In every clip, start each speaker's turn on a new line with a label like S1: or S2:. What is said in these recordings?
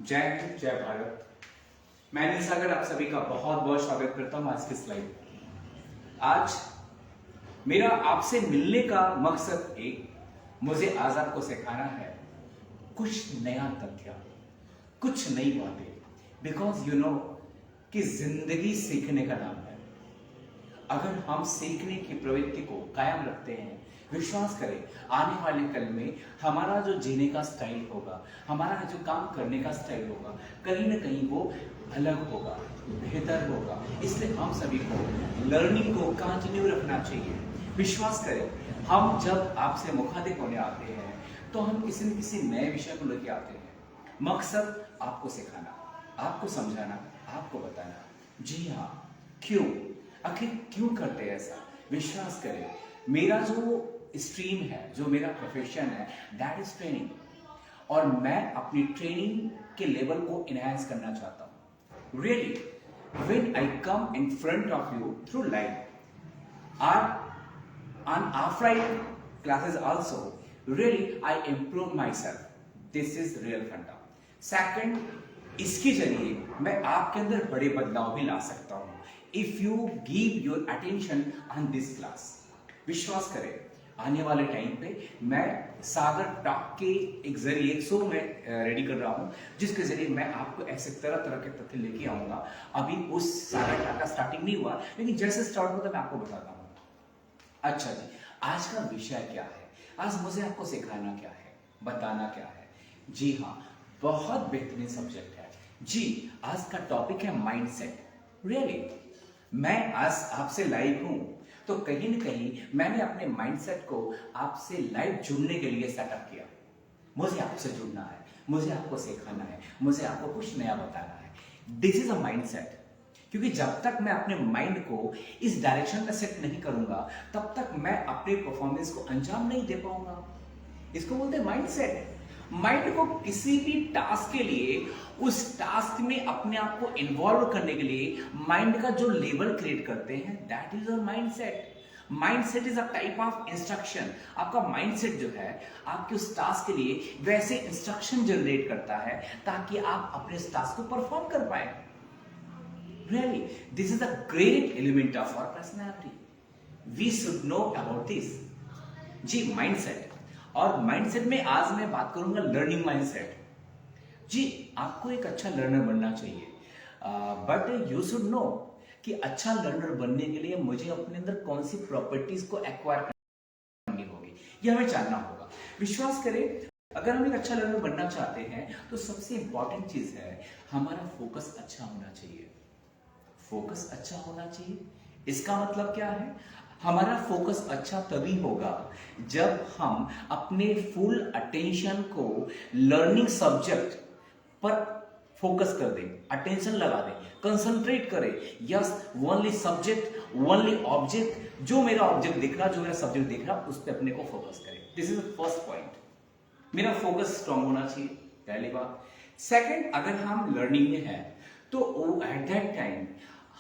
S1: जय हिंद, जय भारत। मैं अनिल सागर आप सभी का बहुत बहुत स्वागत करता हूं आज की स्लाइड। आज मेरा आपसे मिलने का मकसद मुझे आज आपको सिखाना है कुछ नया तथ्य, कुछ नई बातें। बिकॉज यू नो कि जिंदगी सीखने का नाम है। अगर हम सीखने की प्रवृत्ति को कायम रखते हैं, विश्वास करें आने वाले कल में हमारा जो जीने का स्टाइल होगा, हमारा जो काम करने का स्टाइल होगा, कहीं ना कहीं वो अलग होगा, बेहतर होगा। इसलिए हम सभी को लर्निंग को कंटिन्यू रखना चाहिए। विश्वास करें हम जब आपसे मुखातिब होने आते हैं तो हम किसी न किसी नए विषय को लेकर आते हैं। मकसद आपको सिखाना, आपको समझाना, आपको बताना। जी हाँ, क्यों, आखिर क्यों करते हैं ऐसा? विश्वास करें मेरा जो स्ट्रीम है, जो मेरा प्रोफेशन है, दैट इज ट्रेनिंग। और मैं अपनी ट्रेनिंग के लेवल को इनहेंस करना चाहता हूं। Really when I come in front of you through life और on offline classes also, really I improve myself. This is real funda. Second, इसके जरिए मैं आपके अंदर बड़े बदलाव भी ला सकता हूं if you give your attention on this class. विश्वास करें आने वाले टाइम पे मैं सागर टॉक के एक जरिए एक शो में रेडी कर रहा हूं, जिसके जरिए मैं आपको ऐसे तरह तरह के तथ्य लेके आऊंगा। अभी उस सागर टॉक का स्टार्टिंग नहीं हुआ, लेकिन जैसे स्टार्ट होता मैं आपको बताता हूं। अच्छा जी, आज का विषय क्या है? आज मुझे आपको सिखाना क्या है, बताना क्या है? जी हाँ, बहुत बेहतरीन सब्जेक्ट है जी। आज का टॉपिक है माइंडसेट। रियली मैं आज आपसे लाइव हूं तो कहीं ना कहीं मैंने अपने माइंडसेट को आपसे लाइव जुड़ने के लिए सेटअप किया। मुझे आपसे जुड़ना है, मुझे आपको सिखाना है, मुझे आपको कुछ नया बताना है। This is a mindset. क्योंकि जब तक मैं अपने माइंड को इस डायरेक्शन में सेट नहीं करूंगा तब तक मैं अपने परफॉर्मेंस को अंजाम नहीं दे पाऊंगा। इसको बोलते हैं माइंडसेट। माइंड को किसी भी टास्क के लिए, उस टास्क में अपने आप को इन्वॉल्व करने के लिए माइंड का जो लेवल क्रिएट करते हैं, that is our mindset. Mindset is a type of instruction. आपका माइंडसेट जो है आपके उस टास्क के लिए वैसे इंस्ट्रक्शन जनरेट करता है ताकि आप अपने टास्क को परफॉर्म कर पाए। Really, this is a great element of our personality. We should know about this. जी, माइंडसेट। और माइंडसेट में आज मैं बात करूंगा लर्निंग माइंडसेट। जी, आपको एक अच्छा लर्नर बनना चाहिए, बट यू शुड नो कि अच्छा लर्नर बनने के लिए मुझे अपने अंदर कौन सी प्रॉपर्टीज को एक्वायर करनी होगी, यह हमें जानना होगा। विश्वास करें अगर हम एक अच्छा लर्नर बनना चाहते हैं तो सबसे इंपॉर्टेंट चीज है हमारा फोकस अच्छा होना चाहिए। फोकस अच्छा होना चाहिए, इसका मतलब क्या है? हमारा फोकस अच्छा तभी होगा जब हम अपने फुल अटेंशन को लर्निंग सब्जेक्ट पर फोकस कर दें, अटेंशन लगा दें, कंसंट्रेट करें। Yes, only subject, only object. जो मेरा ऑब्जेक्ट दिख रहा, जो मेरा सब्जेक्ट दिख रहा, उस पर अपने को फोकस करें। This is the first point. मेरा फोकस स्ट्रांग होना चाहिए, पहली बात। सेकंड, अगर हम लर्निंग में हैं तो एट दैट टाइम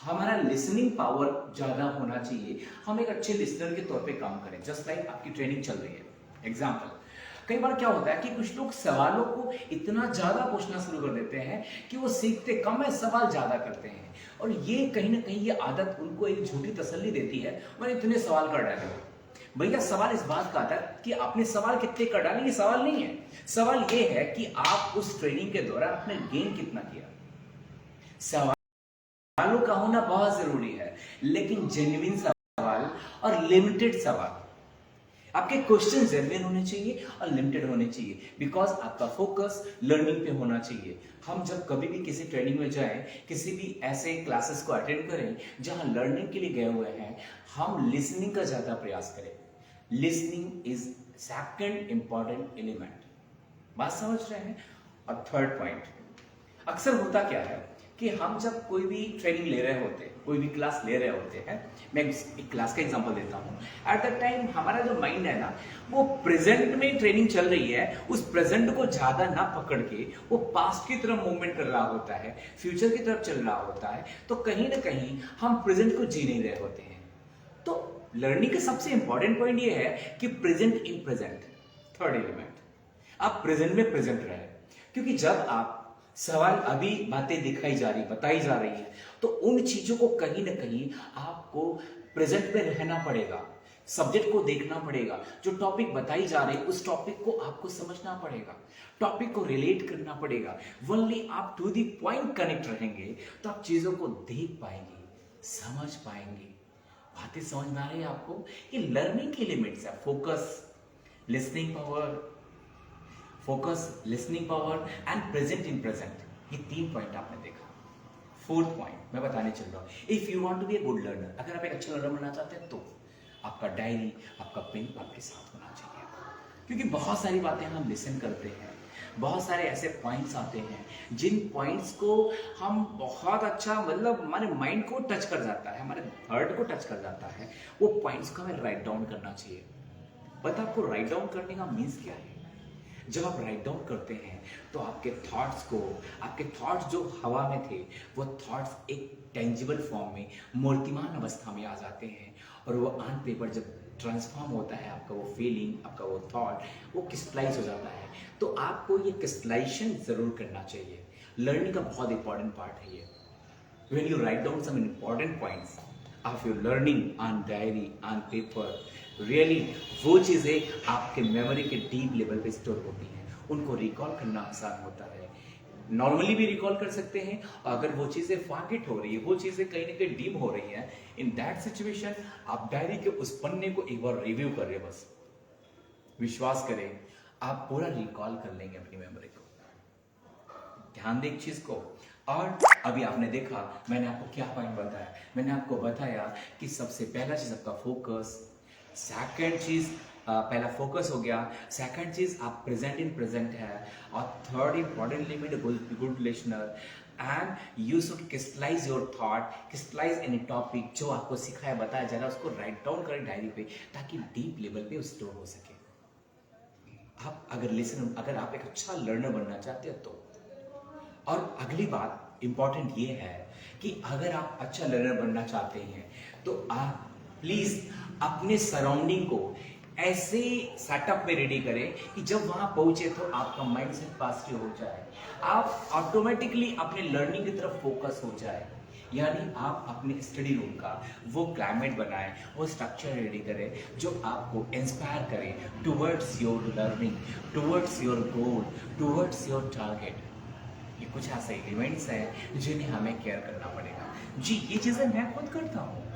S1: हमारा लिसनिंग पावर ज्यादा होना चाहिए। हम एक अच्छे लिसनर के तौर पे काम करें। जस्ट लाइक आपकी ट्रेनिंग चल रही है, एग्जाम्पल। कई बार क्या होता है कि कुछ लोग सवालों को इतना ज्यादा पूछना शुरू कर देते हैं कि वो सीखते कम है, सवाल ज्यादा करते हैं। और ये कहीं ना कहीं ये आदत उनको एक झूठी तसल्ली देती है, मैंने इतने सवाल कर डाले। भैया सवाल इस बात का आता है कि आपने सवाल कितने कर डाले, ये सवाल नहीं है। सवाल ये है कि आप उस ट्रेनिंग के दौरान आपने गेन कितना किया। सवालों का होना बहुत जरूरी है, लेकिन जेन्युइन सवाल और लिमिटेड सवाल। आपके क्वेश्चन जेन्युइन होने चाहिए और लिमिटेड होने चाहिए, बिकॉज आपका फोकस लर्निंग पे होना चाहिए। हम जब कभी भी किसी ट्रेनिंग में जाएं, किसी भी ऐसे क्लासेस को अटेंड करें जहां लर्निंग के लिए गए हुए हैं, हम लिसनिंग का ज्यादा प्रयास करें। Listening is second important element. बात समझ रहे हैं? और थर्ड पॉइंट, अक्सर होता क्या है कि हम जब कोई भी ट्रेनिंग ले रहे होते हैं, कोई भी क्लास ले रहे होते हैं, मैं एक क्लास का एग्जांपल देता हूं। एट द टाइम हमारा जो माइंड है ना, वो प्रेजेंट में ट्रेनिंग चल रही है, उस प्रेजेंट को ज्यादा ना पकड़ के वो पास्ट की तरफ मूवमेंट कर रहा होता है, फ्यूचर की तरफ चल रहा होता है। तो कहीं ना कहीं हम प्रेजेंट को जी नहीं रहे होते हैं। तो लर्निंग का सबसे इंपॉर्टेंट पॉइंट ये है कि present in present, third element. आप प्रेजेंट में प्रेजेंट रहे, क्योंकि जब आप सवाल अभी बातें दिखाई जा रही, बताई जा रही है, तो उन चीजों को कहीं ना कहीं आपको प्रेजेंट में रहना पड़ेगा, सब्जेक्ट को देखना पड़ेगा, जो टॉपिक बताई जा रही है उस टॉपिक को आपको समझना पड़ेगा, टॉपिक को रिलेट करना पड़ेगा। ओनली आप टू दी पॉइंट कनेक्ट रहेंगे तो आप चीजों को देख पाएंगे, समझ पाएंगे। बातें समझ में आ रही है आपको? ये लर्निंग के लिमिट्स है। Focus, listening power and present in present, ये 3 पॉइंट आपने देखा। 4th पॉइंट मैं बताने चल रहा हूं। If you want to be a good learner, अगर आप एक अच्छा लर्नर बनना चाहते हैं तो आपका डायरी, आपका पेन आपके साथ होना चाहिए, क्योंकि बहुत सारी बातें हम लिसन करते हैं, बहुत सारे ऐसे पॉइंट्स आते हैं जिन पॉइंट्स को हम बहुत अच्छा, मतलब हमारे माइंड को टच कर जाता है, हमारे हार्ट को टच कर जाता है, वो पॉइंट्स को हमें राइट डाउन करना चाहिए। पता आपको राइट डाउन करने का मीन्स क्या है? जब आप राइट डाउन करते हैं तो आपके थॉट्स जो हवा में थे, वो थॉट्स एक टेंजिबल फॉर्म में, मूर्तिमान अवस्था में आ जाते हैं, और वो ऑन पेपर जब ट्रांसफॉर्म होता है, आपका वो फीलिंग, आपका वो थॉट, वो क्रिस्टलाइज हो जाता है। तो आपको ये क्रिस्टलाइजेशन जरूर करना चाहिए। लर्निंग का बहुत इंपॉर्टेंट पार्ट है ये। When you write down some important points of your learning on diary, on paper, really वो चीज़ें आपके मेमोरी के डीप लेवल पे स्टोर होती हैं, उनको रिकॉल करना आसान होता है। नॉर्मली भी रिकॉल कर सकते हैं, और अगर वो चीज़ें फॉरगेट हो रही है, वो चीज़ें कहीं ना कहीं डीप हो रही हैं, इन दैट सिचुएशन आप डायरी के उस पन्ने को एक बार रिव्यू करें, बस विश्वास करें आप पूरा रिकॉल कर लेंगे अपनी मेमोरी को। ध्यान दे एक चीज को। और अभी आपने देखा मैंने आपको क्या पॉइंट बताया, मैंने आपको बताया कि सबसे पहला चीज आपका फोकस, सेकंड चीज पहला फोकस हो गया, सेकंड चीज आप प्रेजेंट इन प्रेजेंट है, और third important limit good listener, and you should crystallise your thought, crystallise any topic जो आपको सिखाया बताया जा रहा है, उसको राइट डाउन करें डायरी पे, ताकि डीप लेवल पे स्टोर हो सके। आप अगर आप एक अच्छा लर्नर बनना चाहते हो तो। और अगली बात इंपॉर्टेंट ये है कि अगर आप अच्छा लर्नर बनना चाहते हैं तो आप प्लीज अपने सराउंडिंग को ऐसे सेटअप में रेडी करें कि जब वहां पहुंचे तो आपका माइंडसेट पॉजिटिव हो जाए, आप ऑटोमेटिकली अपने लर्निंग की तरफ फोकस हो जाए। यानी आप अपने स्टडी रूम का वो क्लाइमेट बनाएं, वो स्ट्रक्चर रेडी करें जो आपको इंस्पायर करे towards your learning, towards your goal, towards your target. ये कुछ ऐसे इवेंट्स हैं जिन्हें हमें केयर करना पड़ेगा। जी, ये चीजें मैं खुद करता हूँ,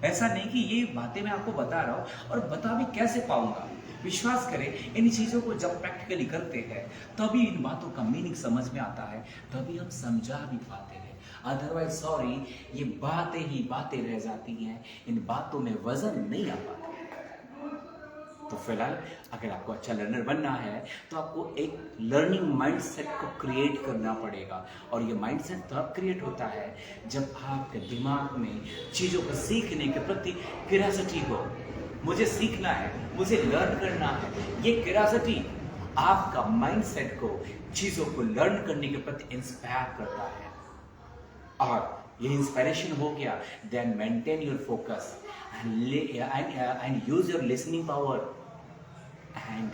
S1: ऐसा नहीं कि ये बातें मैं आपको बता रहा हूँ और बता भी कैसे पाऊंगा। विश्वास करें, इन चीजों को जब प्रैक्टिकली करते हैं तभी इन बातों का मीनिंग समझ में आता है, तभी हम समझा भी पाते हैं। अदरवाइज सॉरी, ये बातें ही बातें रह जाती हैं, इन बातों में वजन नहीं आ पाता। तो फिलहाल अगर आपको अच्छा लर्नर बनना है तो आपको एक लर्निंग माइंडसेट को क्रिएट करना पड़ेगा, और ये माइंडसेट तब क्रिएट होता है जब आपके दिमाग में चीज़ों को सीखने के प्रति क्यूरियोसिटी हो। मुझे सीखना है, मुझे लर्न करना है, ये क्यूरियोसिटी आपका माइंडसेट को चीज़ों को लर्न करने के प्रति इंस्पायर करता है। और ये इंस्पिरेशन हो गया, then maintain your focus and use your listening power and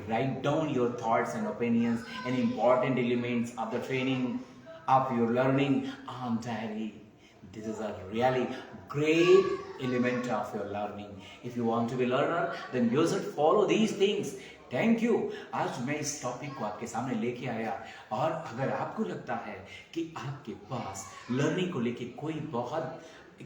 S1: write down your thoughts and opinions and important elements of the training of your learning on diary. This is a really great element of your learning. If you want to be a learner, then you should follow these things. Thank you. आज मैं इस topic को आपके सामने लेके आया, और अगर आपको लगता है कि आपके पास लर्निंग को लेके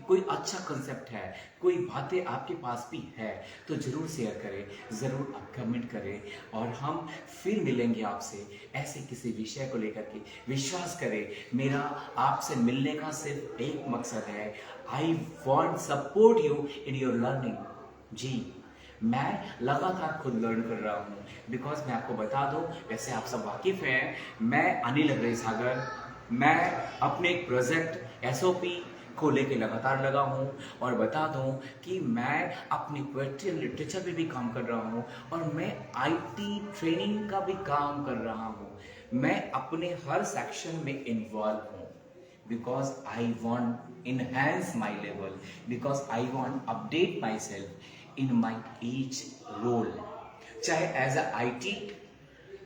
S1: कोई अच्छा कंसेप्ट है, कोई बातें आपके पास भी है, तो जरूर शेयर करें, जरूर आप कमेंट करें, और हम फिर मिलेंगे आपसे ऐसे किसी विषय को लेकर के। विश्वास करें, मेरा आपसे मिलने का सिर्फ एक मकसद है, I want support you in your learning. जी, मैं लगातार खुद लर्न कर रहा हूँ, बिकॉज मैं आपको बता दूँ, वैसे आप सब वाकिफ हैं, मैं अनिल अग्रही सागर, मैं अपने एक प्रोजेक्ट SOP को लेके लगातार लगा हूँ, और बता दूँ कि मैं अपनी पोएट्री लिटरेचर पे भी काम कर रहा हूँ, और मैं IT ट्रेनिंग का भी काम कर रहा हूँ। मैं अपने हर सेक्शन में इन्वॉल्व हूँ, because I want enhance my level, because I want update myself in my each role, चाहे एज अ IT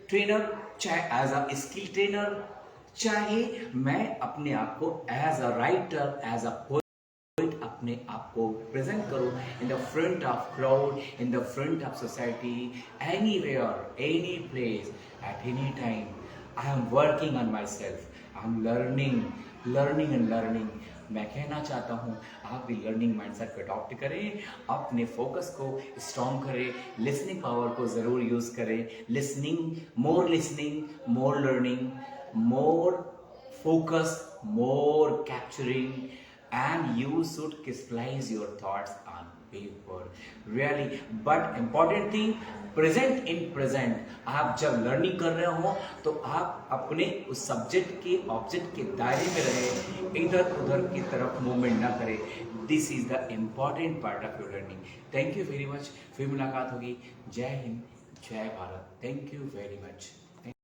S1: ट्रेनर, चाहे एज अ स्किल ट्रेनर, चाहे मैं अपने आप को as a writer, as a poet अपने आप को प्रेजेंट करूं in the front of crowd, in the front of society, anywhere, any place, at any time, I am working on myself, I am learning and learning. मैं कहना चाहता हूँ आप भी लर्निंग माइंडसेट को अडॉप्ट करें, अपने फोकस को स्ट्रॉन्ग करें, लिसनिंग पावर को ज़रूर यूज़ करें। Listening, more learning, more focus, more capturing, and you should crystallize your thoughts on paper. Really, but important thing, present in present. आप जब लर्निंग कर रहे हो तो आप अपने उस सब्जेक्ट के ऑब्जेक्ट के दायरे में रहे, इधर उधर की तरफ मूवमेंट ना करें। This is the important part of your learning. Thank you very much. फिर मुलाकात होगी। जय हिंद, जय Bharat. Thank you very much.